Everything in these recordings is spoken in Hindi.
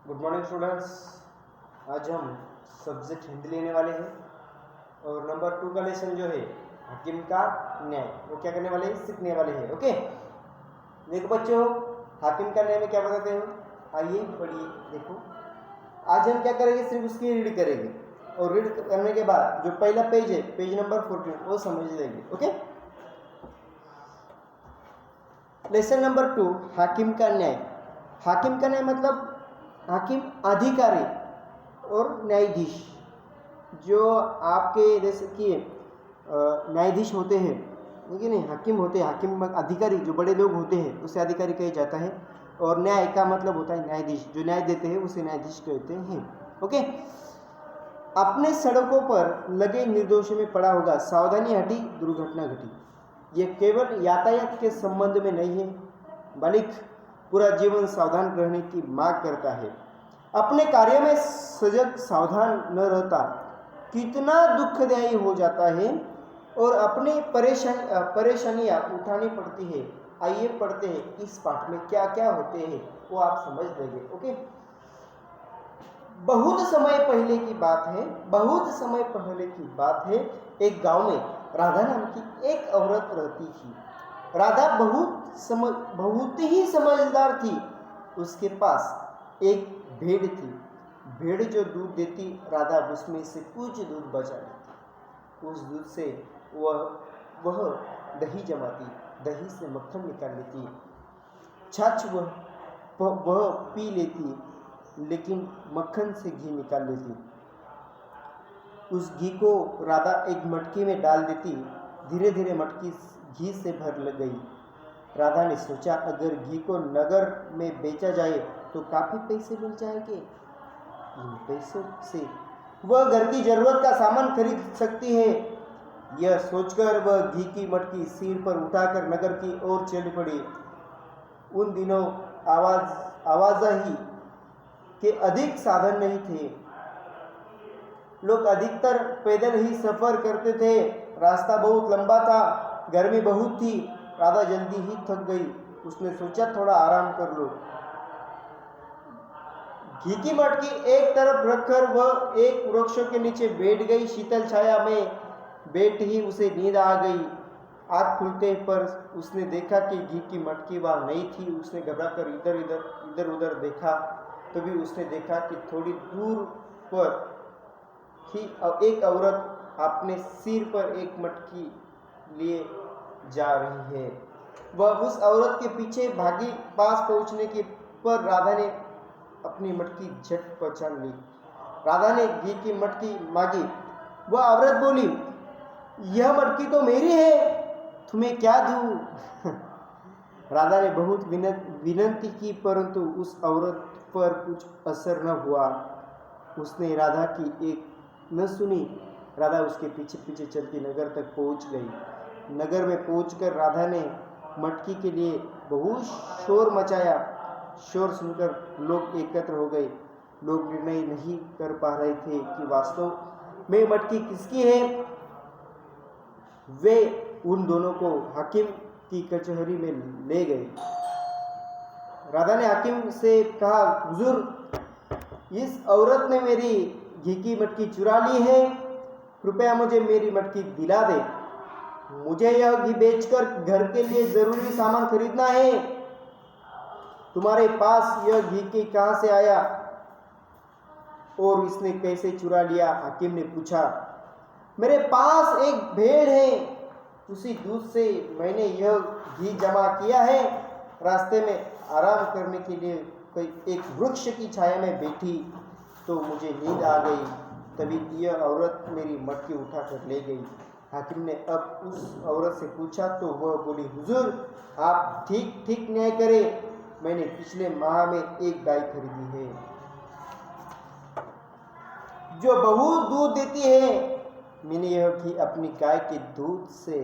Good morning students. आज हम सब्जेक्ट हिंदी लेने वाले हैं और नंबर 2 का लेसन जो है हकीम का न्याय, वो क्या करने वाले हैं, सीखने वाले हैं। ओके, देखो बच्चों, हाकिम का न्याय में क्या बताते हो, आइए पढ़िए। देखो आज हम क्या करेंगे, सिर्फ उसकी रीड करेंगे और रीड करने के बाद जो पहला पेज है, पेज नंबर 14, वो समझ लेंगे। ओके, लेसन नंबर 2, हाकिम का न्याय। हाकिम का न्याय मतलब हाकिम अधिकारी और न्यायाधीश, जो आपके जैसे कि न्यायाधीश होते हैं, ठीक नहीं, हाकिम होते हैं, हाकिम अधिकारी जो बड़े लोग होते हैं उसे अधिकारी कहा जाता है। और न्याय का मतलब होता है न्यायाधीश, जो न्याय देते हैं उसे न्यायाधीश कहते हैं। ओके, अपने सड़कों पर लगे निर्दोषों में पड़ा होगा, सावधानी हटी दुर्घटना घटी। ये केवल यातायात के संबंध में नहीं है, बल्कि पूरा जीवन सावधान रहने की मांग करता है। अपने कार्य में सजग सावधान न रहता कितना दुखदायी हो जाता है और अपनी परेशानियां उठानी पड़ती है। आइए पढ़ते हैं इस पाठ में क्या क्या होते हैं, वो आप समझ लेंगे। ओके, बहुत समय पहले की बात है, एक गांव में राधा नाम की एक औरत रहती थी। राधा बहुत ही समझदार थी। उसके पास एक भेड़ थी। भेड़ जो दूध देती, राधा उसमें से कुछ दूध बचा लेती। उस दूध से वह दही जमाती, दही से मक्खन निकाल लेती, छाछ वह पी लेती, लेकिन मक्खन से घी निकाल लेती। उस घी को राधा एक मटकी में डाल देती। धीरे धीरे मटकी घी से भर लग गई। राधा ने सोचा, अगर घी को नगर में बेचा जाए तो काफी पैसे मिल जाएंगे। इन पैसों से वह घर की जरूरत का सामान खरीद सकती है। यह सोचकर वह घी की मटकी सिर पर उठाकर नगर की ओर चल पड़ी। उन दिनों आवाजाही के अधिक साधन नहीं थे। लोग अधिकतर पैदल ही सफर करते थे। रास्ता बहुत लंबा था, गर्मी बहुत थी। राधा जल्दी ही थक गई। उसने सोचा, थोड़ा आराम कर लो। घी की मटकी एक तरफ रखकर वह एक वृक्ष के नीचे बैठ गई। शीतल छाया में बैठ ही उसे नींद आ गई। आँख खुलते पर उसने देखा कि घी की मटकी वहां नहीं थी। उसने घबराकर इधर उधर देखा। तभी उसने देखा कि थोड़ी दूर पर ही एक औरत अपने सिर पर एक मटकी लिए जा रही है। वह उस औरत के पीछे भागी। पास पहुंचने के पर राधा ने अपनी मटकी झट पहचान ली। राधा ने घी की मटकी मांगी। वह औरत बोली, यह मटकी तो मेरी है, तुम्हें क्या दूं? राधा ने बहुत विनती की, परंतु उस औरत पर कुछ असर न हुआ। उसने राधा की एक न सुनी। राधा उसके पीछे पीछे चलती नगर तक पहुंच गई। नगर में पहुंचकर राधा ने मटकी के लिए बहुत शोर मचाया। शोर सुनकर लोग एकत्र हो गए। लोग निर्णय नहीं कर पा रहे थे कि वास्तव में मटकी किसकी है। वे उन दोनों को हाकिम की कचहरी में ले गए। राधा ने हाकिम से कहा, हुजूर, इस औरत ने मेरी घी की मटकी चुरा ली है। कृपया मुझे मेरी मटकी दिला दे। मुझे यह घी बेचकर घर के लिए जरूरी सामान खरीदना है। तुम्हारे पास यह घी के कहां से आया और इसने कैसे चुरा लिया? हाकिम ने पूछा। मेरे पास एक भेड़ है, उसी दूध से मैंने यह घी जमा किया है। रास्ते में आराम करने के लिए कोई एक वृक्ष की छाया में बैठी तो मुझे नींद आ गई। तभी यह औरत मेरी मटकी उठाकर ले गई। हाकिम ने अब उस औरत से पूछा तो वह बोली, हुजूर, आप ठीक न्याय करें। मैंने पिछले माह में एक गाय खरीदी है जो बहुत दूध देती है। मैंने यह घी अपनी गाय के दूध से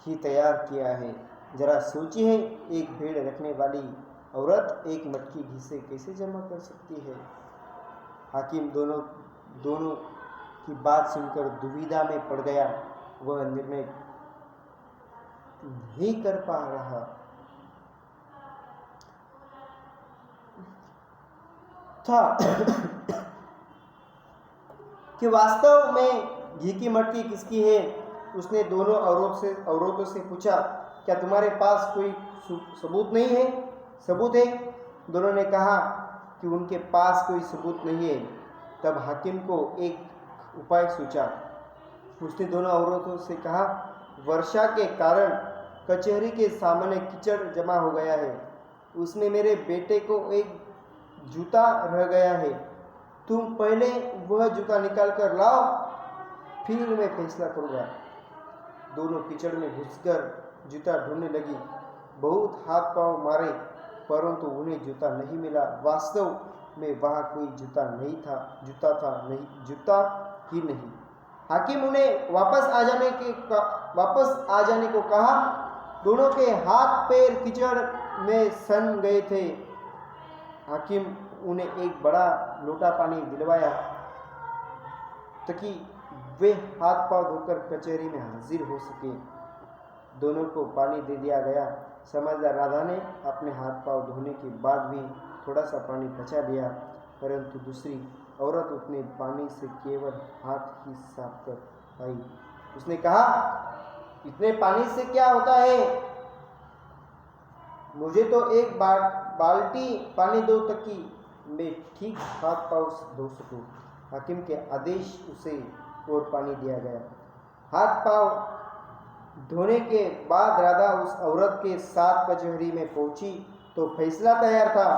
ही तैयार किया है। जरा सोचिए, एक भेड़ रखने वाली औरत एक मटकी घी से कैसे जमा कर सकती है? हाकिम दोनों की बात सुनकर दुविधा में पड़ गया। वह निर्णय नहीं कर पा रहा। था कि वास्तव में घी की मटकी किसकी है। उसने दोनों औरतों से पूछा, क्या तुम्हारे पास कोई सबूत नहीं है? सबूत है? दोनों ने कहा कि उनके पास कोई सबूत नहीं है। तब हाकिम को एक उपाय सूझा। उसने दोनों औरतों से कहा, वर्षा के कारण कचहरी के सामने कीचड़ जमा हो गया है, उसमें मेरे बेटे को एक जूता रह गया है। तुम पहले वह जूता निकाल कर लाओ, फिर मैं फैसला करूँगा। दोनों कीचड़ में घुसकर जूता ढूंढने लगी। बहुत हाथ पांव मारे, परंतु उन्हें जूता नहीं मिला। वास्तव में वहाँ कोई जूता ही नहीं। हाकिम उन्हें वापस आ जाने को कहा। दोनों के हाथ पैर कीचड़ में सन गए थे। हाकिम उन्हें एक बड़ा लोटा पानी दिलवाया ताकि वे हाथ पांव धोकर कचहरी में हाजिर हो सके। दोनों को पानी दे दिया गया। समझदार राधा ने अपने हाथ पांव धोने के बाद भी थोड़ा सा पानी बचा दिया, परंतु दूसरी औरत उतने पानी से केवल हाथ ही साफ कर आई। उसने कहा, इतने पानी से क्या होता है? मुझे तो एक बाल्टी पानी दो ताकि मैं ठीक हाथ पांव धो सकूं। हाकिम के आदेश उसे और पानी दिया गया। हाथ पांव धोने के बाद राधा उस औरत के साथ कचहरी में पहुंची तो फैसला तैयार था।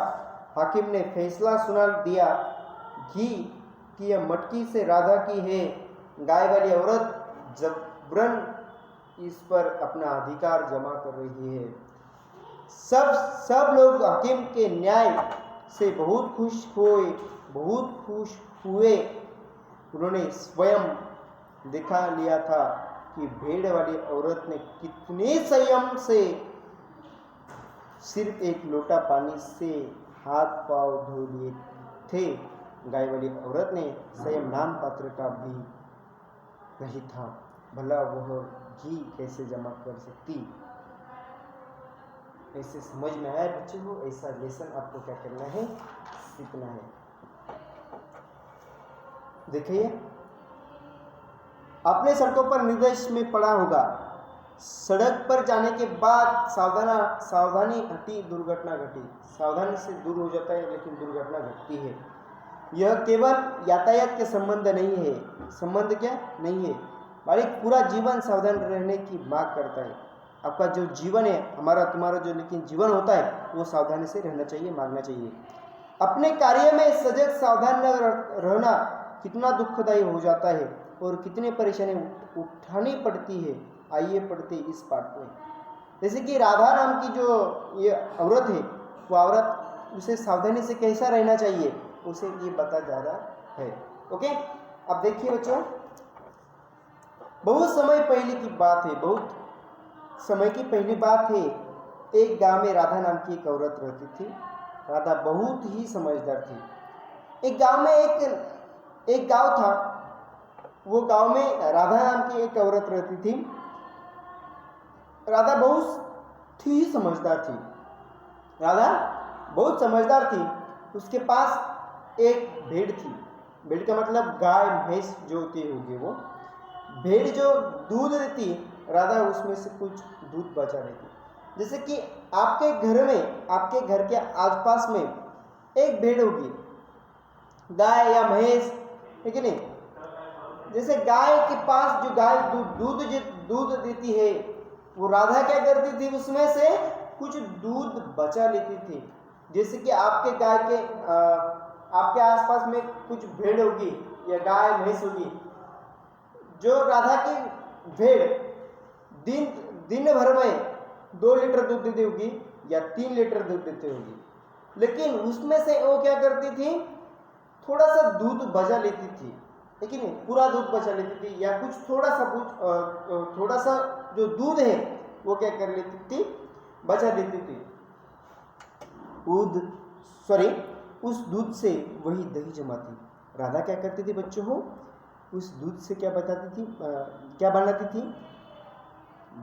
हाकिम ने फैसला सुना दिया। घी की यह मटकी से राधा की है। गाय वाली औरत जबरन इस पर अपना अधिकार जमा कर रही है। सब लोग हाकिम के न्याय से बहुत खुश हुए। उन्होंने स्वयं दिखा लिया था कि भेड़ वाली औरत ने कितने संयम से सिर्फ एक लोटा पानी से हाथ पांव धो लिए थे। गाय वाली औरत ने संयम नाम पात्र का भी नहीं था। भला वह घी कैसे जमा कर सकती? ऐसे समझ में आया बच्चों को? ऐसा लेसन आपको क्या करना है? सीखना है। देखिए, आपने सड़कों पर निर्देश में पढ़ा होगा, सड़क पर जाने के बाद सावधानी हटी दुर्घटना घटी। सावधानी से दूर हो जाता है लेकिन दुर्घटना घटती है। यह केवल यातायात के संबंध नहीं है। संबंध क्या नहीं है, बल्कि पूरा जीवन सावधान रहने की मांग करता है। आपका जो जीवन है, हमारा तुम्हारा जो लेकिन जीवन होता है, वो सावधानी से रहना चाहिए, मांगना चाहिए। अपने कार्य में सजग सावधान न रहना कितना दुखदायी हो जाता है और कितनी परेशानी उठानी पड़ती है। आइए पढ़ते इस पाठ में। जैसे कि राधा नाम की जो ये औरत है, वो औरत उसे सावधानी से कैसा रहना चाहिए उसे ये बता जा रहा है। ओके, अब देखिए बच्चों, बहुत समय पहले की बात है, बहुत समय की पहली बात है। एक गांव में राधा नाम की एक औरत रहती थी। राधा बहुत ही समझदार थी। एक गांव में एक गांव था। वो गांव में राधा नाम की एक औरत रहती थी। राधा बहुत ही समझदार थी। राधा बहुत समझदार थी। उसके पास एक भेड़ थी। भेड़ का मतलब गाय भैंस जो होती होगी, वो भेड़ जो दूध देती, राधा उसमें से कुछ दूध बचा लेती। जैसे कि आपके घर में, आपके घर के आसपास में एक भेड़ होगी, गाय या भैंस, है कि नहीं? जैसे गाय के पास जो गाय दूध देती है, वो राधा क्या करती थी, उसमें से कुछ दूध बचा लेती थी। जैसे कि आपके आपके आसपास में कुछ भेड़ होगी या गाय भैंस होगी, जो राधा की भेड़ दिन भर में 2 लीटर दूध देती होगी या 3 लीटर दूध देती होगी, लेकिन उसमें से वो क्या करती थी, थोड़ा सा दूध बचा लेती थी, लेकिन पूरा दूध बचा लेती थी, या कुछ थोड़ा सा जो दूध है वो क्या कर लेती थी, बचा देती थी। उस दूध से वही दही जमाती। राधा क्या करती थी बच्चों हो, उस दूध से क्या बनाती थी,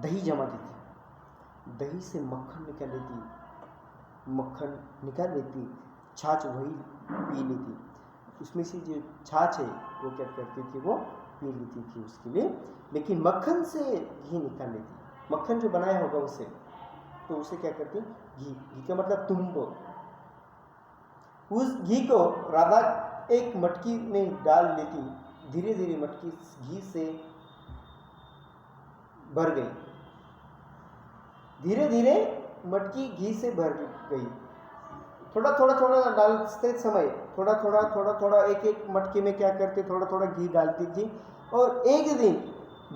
दही जमाती थी। दही से मक्खन निकाल लेती। छाछ वही पी लेती। उसमें से जो छाछ है वो क्या करती थी, वो पी लेती थी उसके लिए, लेकिन मक्खन से घी निकाल लेती। मक्खन जो बनाया होगा उसे, तो उसे क्या करती, घी का मतलब तुम, उस घी को राधा एक मटकी में डाल लेती। धीरे धीरे मटकी घी से भर गई, धीरे धीरे मटकी घी से भर गई। थोड़ा थोड़ा डालते समय थोड़ा एक एक मटकी में क्या करते, थोड़ा थोड़ा घी डालती थी। और एक दिन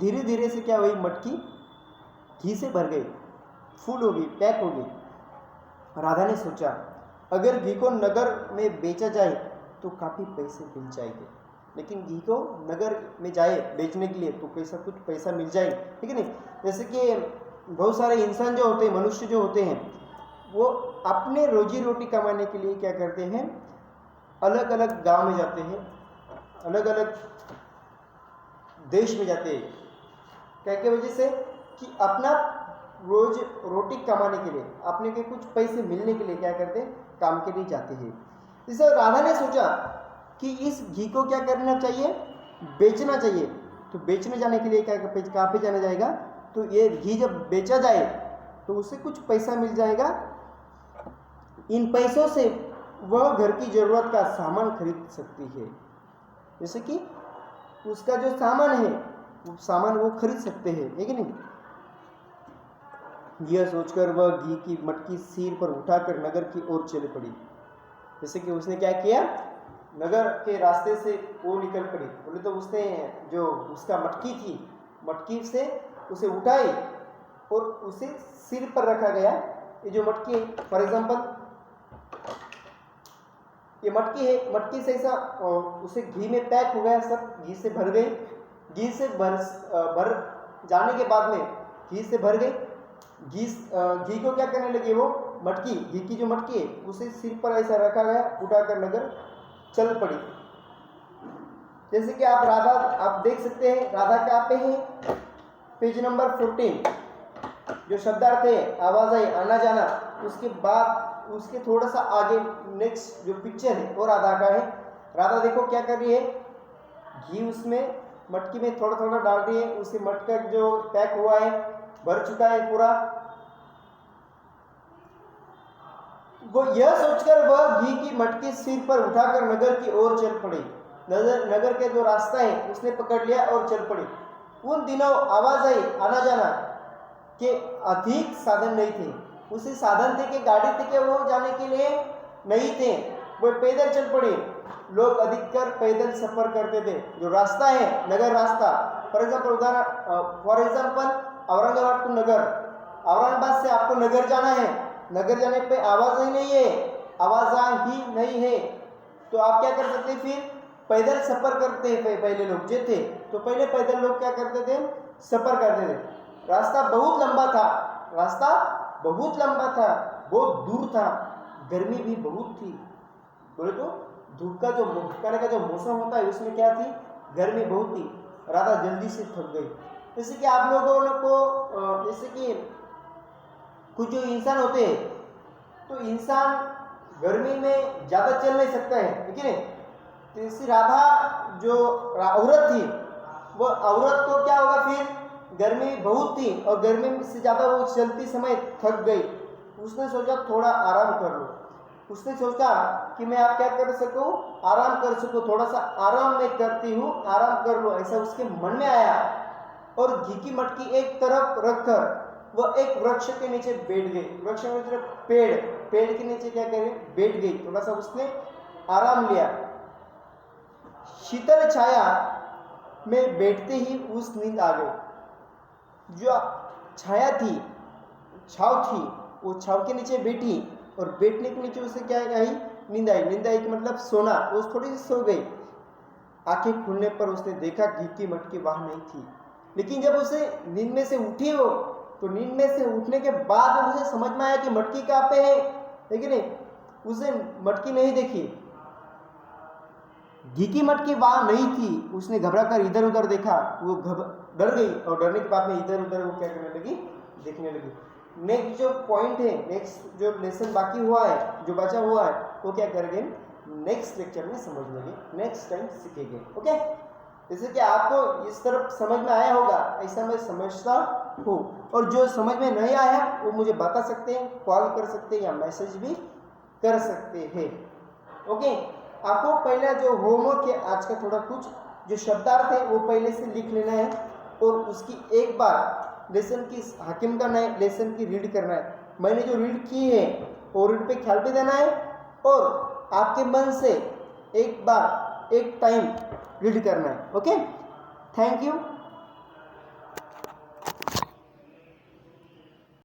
धीरे धीरे से क्या हुई, मटकी घी से भर गई, फुल हो गई, पैक हो गई। राधा ने सोचा अगर घी को नगर में बेचा जाए तो काफ़ी पैसे मिल जाएंगे, लेकिन घी को नगर में जाए बेचने के लिए तो कुछ पैसा मिल जाए, ठीक है नहीं। जैसे कि बहुत सारे इंसान जो होते हैं, मनुष्य जो होते हैं, वो अपने रोजी रोटी कमाने के लिए क्या करते हैं, अलग अलग गांव में जाते हैं, अलग अलग देश में जाते हैं। क्या की वजह से कि अपना रोज रोटी कमाने के लिए, अपने के कुछ पैसे मिलने के लिए क्या करते हैं, काम के लिए जाते हैं। इसे राधा ने सोचा कि इस घी को क्या करना चाहिए, बेचना चाहिए। तो बेचने जाने के लिए क्या, कहाँ पे जाना जाएगा, तो ये घी जब बेचा जाए तो उससे कुछ पैसा मिल जाएगा। इन पैसों से वह घर की जरूरत का सामान खरीद सकती है, जैसे कि उसका जो सामान है वो सामान वो खरीद सकते हैं, है कि नहीं। यह सोचकर वह घी की मटकी सिर पर उठाकर नगर की ओर चली पड़ी। जैसे कि उसने क्या किया, नगर के रास्ते से वो निकल पड़ी। बोले तो उसने जो उसका मटकी थी, मटकी से उसे उठाई और उसे सिर पर रखा गया। ये जो मटकी है, फॉर एग्जाम्पल ये मटकी है, मटकी से ऐसा उसे घी में पैक हो गया, सब घी से भर गई। घी से भर जाने के बाद में घी से भर गई। घी को क्या करने लगी, वो मटकी, घी की जो मटकी है उसे सिर पर ऐसा रखा गया, उठाकर नगर चल पड़ी। जैसे कि आप देख सकते हैं, राधा कहाँ पे है, पेज नंबर 14, जो शब्दार्थ है आवाज आई, आना जाना, उसके बाद उसके थोड़ा सा आगे नेक्स्ट जो पिक्चर है वो राधा का है। राधा देखो क्या कर रही है, घी उसमें मटकी में थोड़ा थोड़ा डाल रही है। उसे मटका जो पैक हुआ है, भर चुका है पूरा। वो यह सोचकर वह घी की मटकी सिर पर उठाकर नगर की ओर चल पड़ी। नगर के जो रास्ता है उसने पकड़ लिया और चल पड़ी। उन दिनों आवाज आई, आना जाना के अधिक साधन नहीं थे। उसे साधन थे कि गाड़ी थे कि वो जाने के लिए नहीं थे, वो पैदल चल पड़े। लोग अधिकतर पैदल सफर करते थे। जो रास्ता है नगर रास्ता, फॉर एग्जाम्पल औरंगाबाद टू नगर, औरंगाबाद से आपको नगर जाना है, नगर जाने पे आवाज ही नहीं है, आवाज ही नहीं है, तो आप क्या कर सकते, फिर पैदल सफर करते हैं। पहले लोग जो थे तो पहले पैदल लोग क्या करते थे, सफर करते थे। रास्ता बहुत लंबा था, रास्ता बहुत लंबा था, बहुत दूर था, गर्मी भी बहुत थी। बोले तो धूप का जो भटकाने का जो मौसम होता है उसमें क्या थी, गर्मी बहुत थी। राधा जल्दी से थक गई। जैसे कि आप लोगों को जैसे कि कुछ जो इंसान होते हैं, तो इंसान गर्मी में ज़्यादा चल नहीं सकता है, ठीक है। तो इसी राधा जो औरत थी, वो औरत को क्या होगा, फिर गर्मी बहुत थी और गर्मी से ज़्यादा वो चलती समय थक गई। उसने सोचा थोड़ा आराम कर लो। उसने सोचा कि मैं आप क्या कर सकूं, आराम कर सकूं, थोड़ा सा आराम मैं करती हूँ, आराम कर लो, ऐसा उसके मन में आया। और घी की मटकी एक तरफ रखकर वह एक वृक्ष के नीचे बैठ गई। वृक्ष में तरफ पेड़ के नीचे क्या करे, बैठ गई। थोड़ा सा उसने आराम लिया। शीतल छाया में बैठते ही उस नींद आ गई। जो छाया थी, छाव थी, वो छाव के नीचे बैठी और बैठने के नीचे उसे क्या आई, नींद आई। नींद आई कि मतलब सोना, वो थोड़ी सी सो गई। आंखें खुलने पर उसने देखा घी की मटकी वहां नहीं थी। लेकिन जब उसे नींद में से उठी हो, तो नींद में से उठने के बाद उसे समझ में आया कि मटकी कहाँ पे है, लेकिन उसे मटकी नहीं देखी, घी की मटकी वहां नहीं थी। उसने घबरा कर इधर उधर देखा, वो डर गई और डरने के बाद में इधर उधर वो क्या करने लगी, देखने लगी। नेक्स्ट जो पॉइंट है, नेक्स्ट जो लेसन बाकी हुआ है, जो बचा हुआ है, वो क्या करेंगे, नेक्स्ट लेक्चर में समझ लेंगे, नेक्स्ट टाइम सीखेंगे। ओके, जैसे कि आपको इस तरफ समझ में आया होगा ऐसा मैं समझता हूँ, और जो समझ में नहीं आया वो मुझे बता सकते हैं, कॉल कर सकते हैं या मैसेज भी कर सकते हैं। ओके, आपको पहला जो होमवर्क है आज का, थोड़ा कुछ जो शब्दार्थ है वो पहले से लिख लेना है, और उसकी एक बार लेसन की हाकिम का नए लेसन की रीड करना है। मैंने जो रीड की है वो रीड पे ख्याल भी देना है, और आपके मन से एक बार एक टाइम रीड करना है। Okay, thank you.